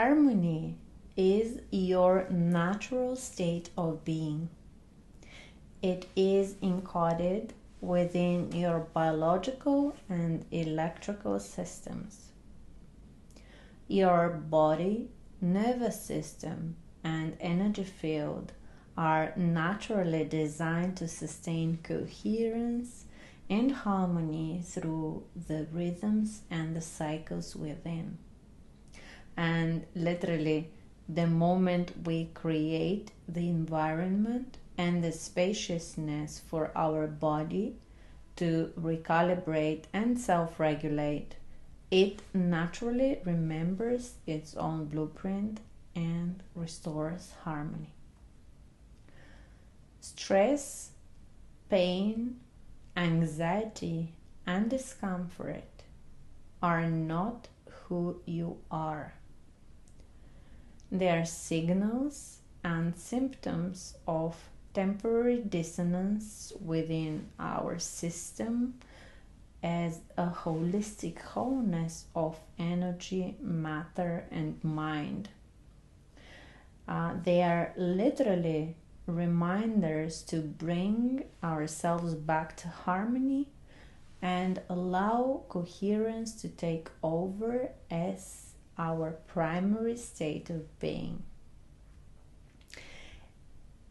Harmony is your natural state of being. It is encoded within your biological and electrical systems. Your body, nervous system, and energy field are naturally designed to sustain coherence and harmony through the rhythms and the cycles within. And literally, the moment we create the environment and the spaciousness for our body to recalibrate and self-regulate, it naturally remembers its own blueprint and restores harmony. Stress, pain, anxiety, and discomfort are not who you are. They are signals and symptoms of temporary dissonance within our system as a holistic wholeness of energy, matter, and mind. They are literally reminders to bring ourselves back to harmony and allow coherence to take over as our primary state of being.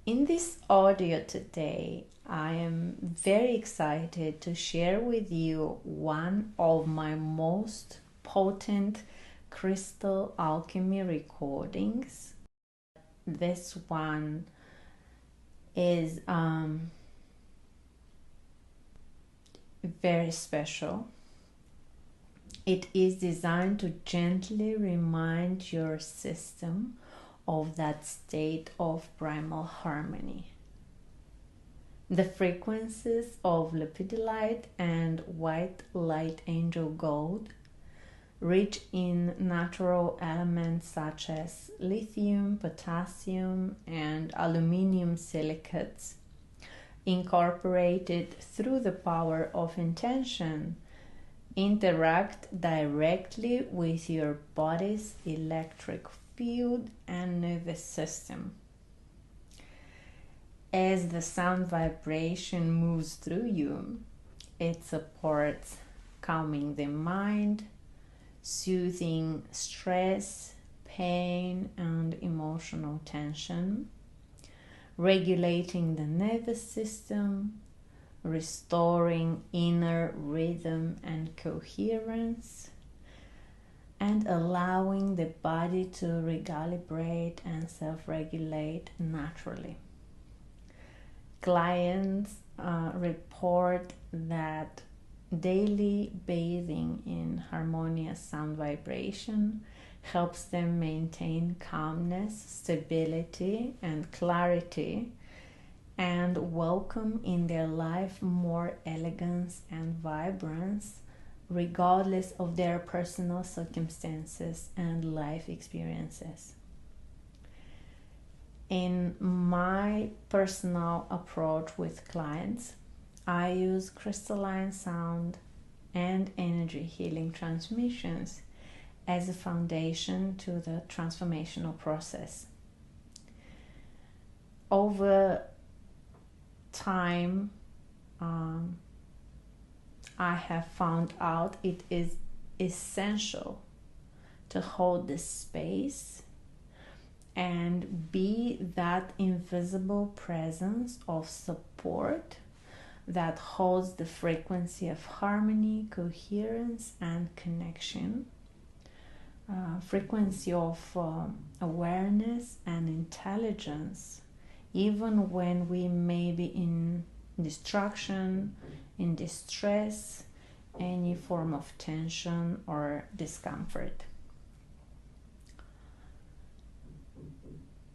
In this audio today, I am very excited to share with you one of my most potent crystal alchemy recordings. This one is very special. It is designed to gently remind your system of that state of primal harmony. The frequencies of Lepidolite and white light angel gold, rich in natural elements such as lithium, potassium, and aluminium silicates, incorporated through the power of intention, interact directly with your body's electric field and nervous system. As the sound vibration moves through you, it supports calming the mind, soothing stress, pain, and emotional tension, regulating the nervous system, restoring inner rhythm and coherence, and allowing the body to recalibrate and self-regulate naturally. Clients report that daily bathing in harmonious sound vibration helps them maintain calmness, stability, and clarity, and welcome in their life more elegance and vibrance, regardless of their personal circumstances and life experiences. In my personal approach with clients, I use crystalline sound and energy healing transmissions as a foundation to the transformational process. Over time, I have found out it is essential to hold the space and be that invisible presence of support that holds the frequency of harmony, coherence, and connection, frequency of awareness and intelligence, even when we may be in distraction, in distress, any form of tension or discomfort.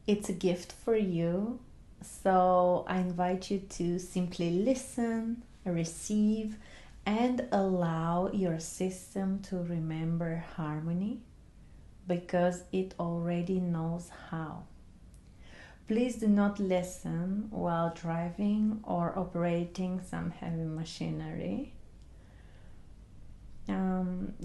It's a gift for you, so I invite you to simply listen, receive, and allow your system to remember harmony because it already knows how. Please do not listen while driving or operating some heavy machinery.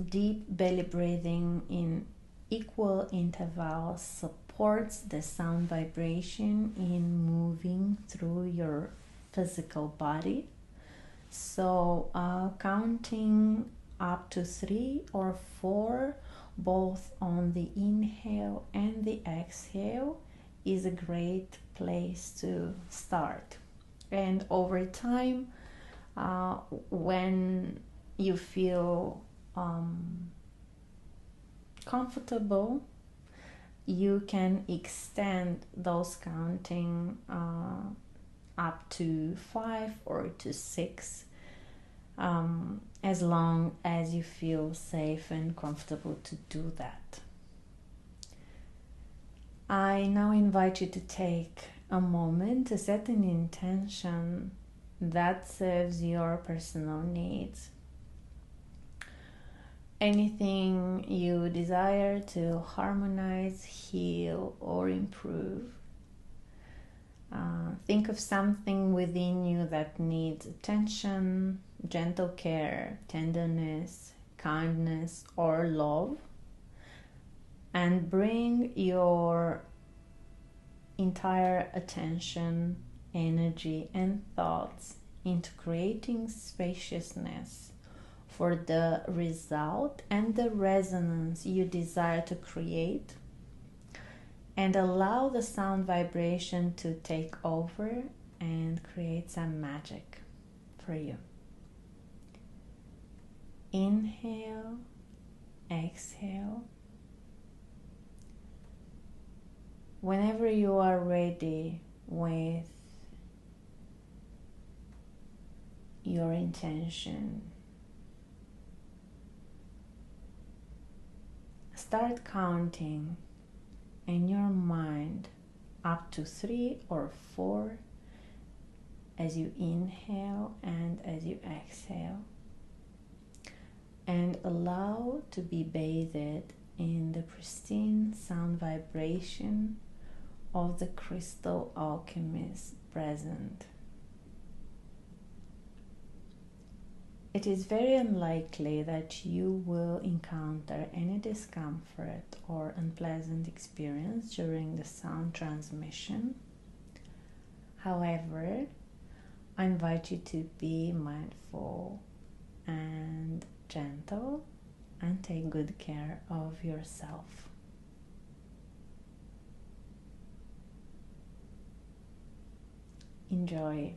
Deep belly breathing in equal intervals supports the sound vibration in moving through your physical body. So counting up to 3 or 4, both on the inhale and the exhale, is a great place to start. And over time, when you feel comfortable, you can extend those counting up to 5 or to 6, as long as you feel safe and comfortable to do that. I now invite you to take a moment to set an intention that serves your personal needs. Anything you desire to harmonize, heal, or improve. Think of something within you that needs attention, gentle care, tenderness, kindness, or love, and bring your entire attention, energy, and thoughts into creating spaciousness for the result and the resonance you desire to create, and allow the sound vibration to take over and create some magic for you. Inhale, exhale. Whenever you are ready with your intention, start counting in your mind up to 3 or 4 as you inhale and as you exhale, and allow to be bathed in the pristine sound vibration of the Crystal Alchemist present. It is very unlikely that you will encounter any discomfort or unpleasant experience during the sound transmission. However, I invite you to be mindful and gentle and take good care of yourself. Enjoy.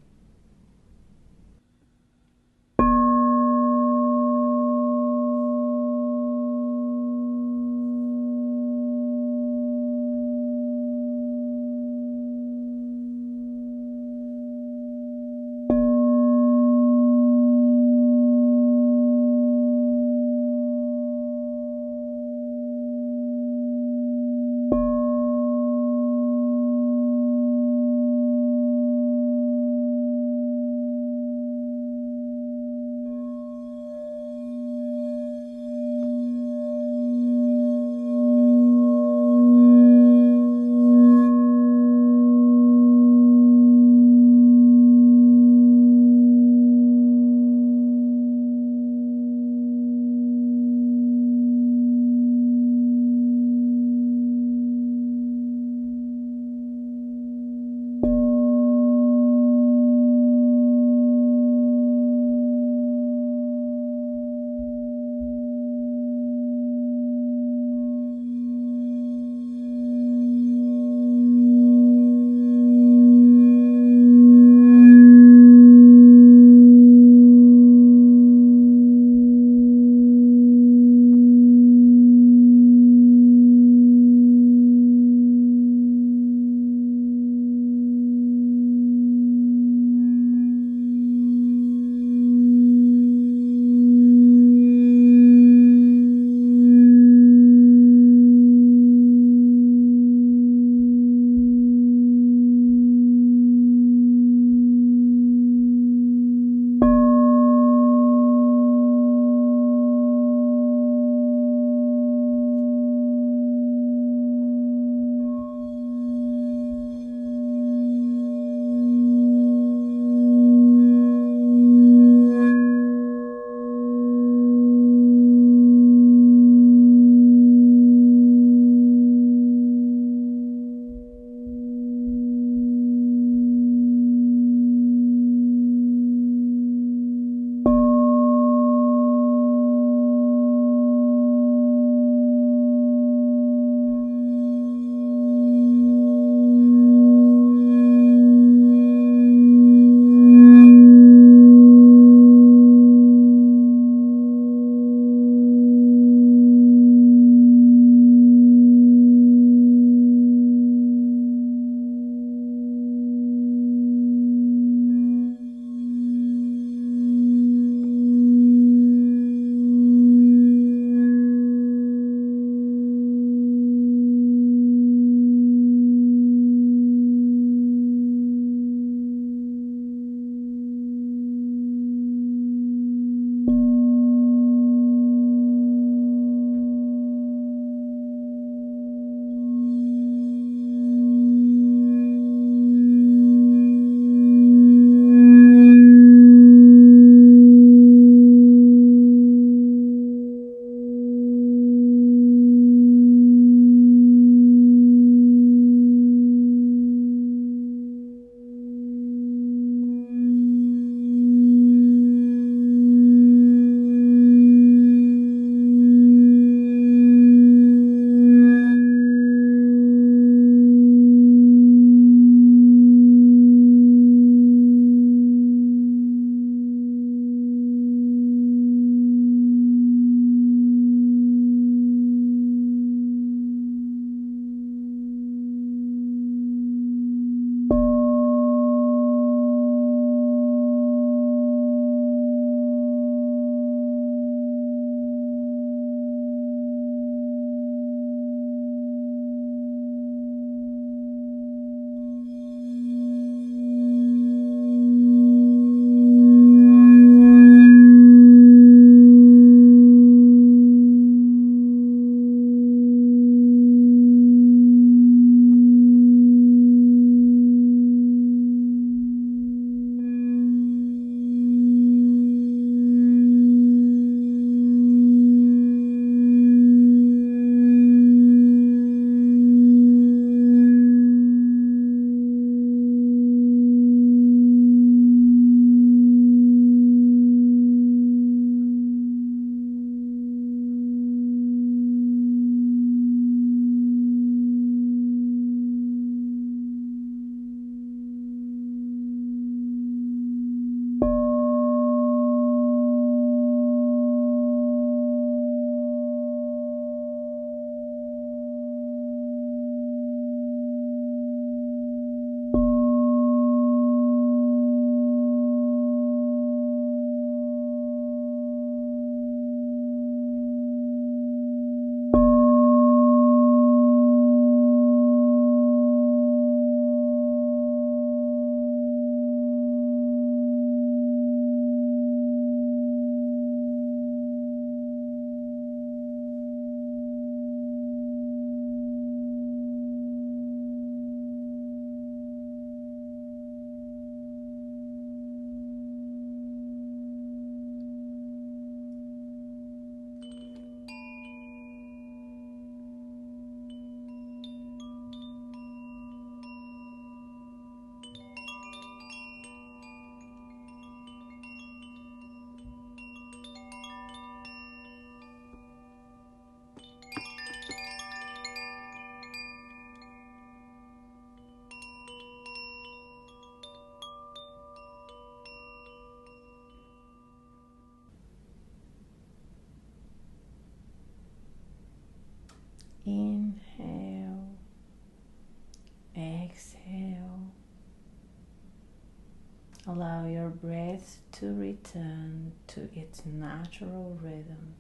Allow your breath to return to its natural rhythm.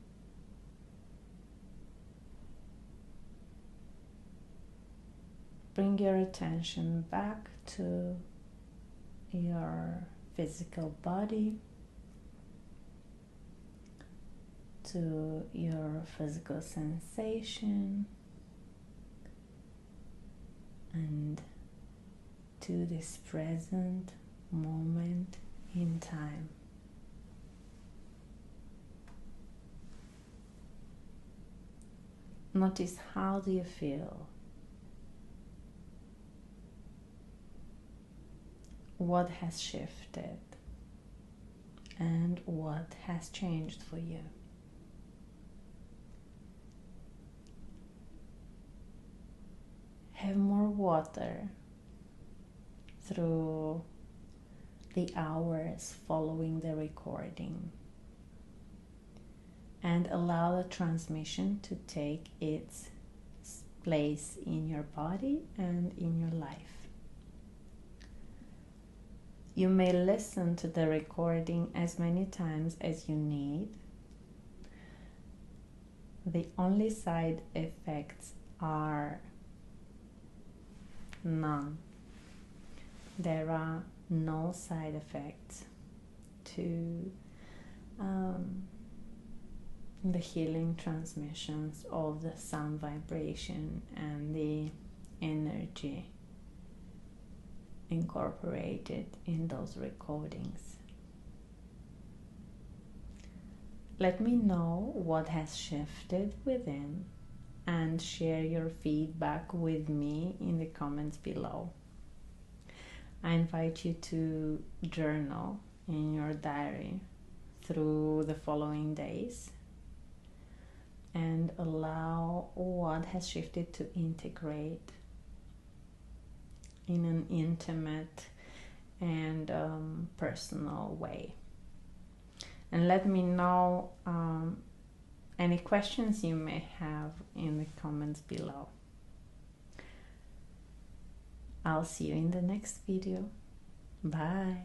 Bring your attention back to your physical body, to your physical sensation, and to this present moment in time. Notice, how do you feel? What has shifted and what has changed for you? Have more water through the hours following the recording, and allow the transmission to take its place in your body and in your life. You may listen to the recording as many times as you need. The only side effects are none. There are no side effects to the healing transmissions of the sound vibration and the energy incorporated in those recordings. Let me know what has shifted within and share your feedback with me in the comments below. I invite you to journal in your diary through the following days and allow what has shifted to integrate in an intimate and personal way. And let me know any questions you may have in the comments below. I'll see you in the next video. Bye.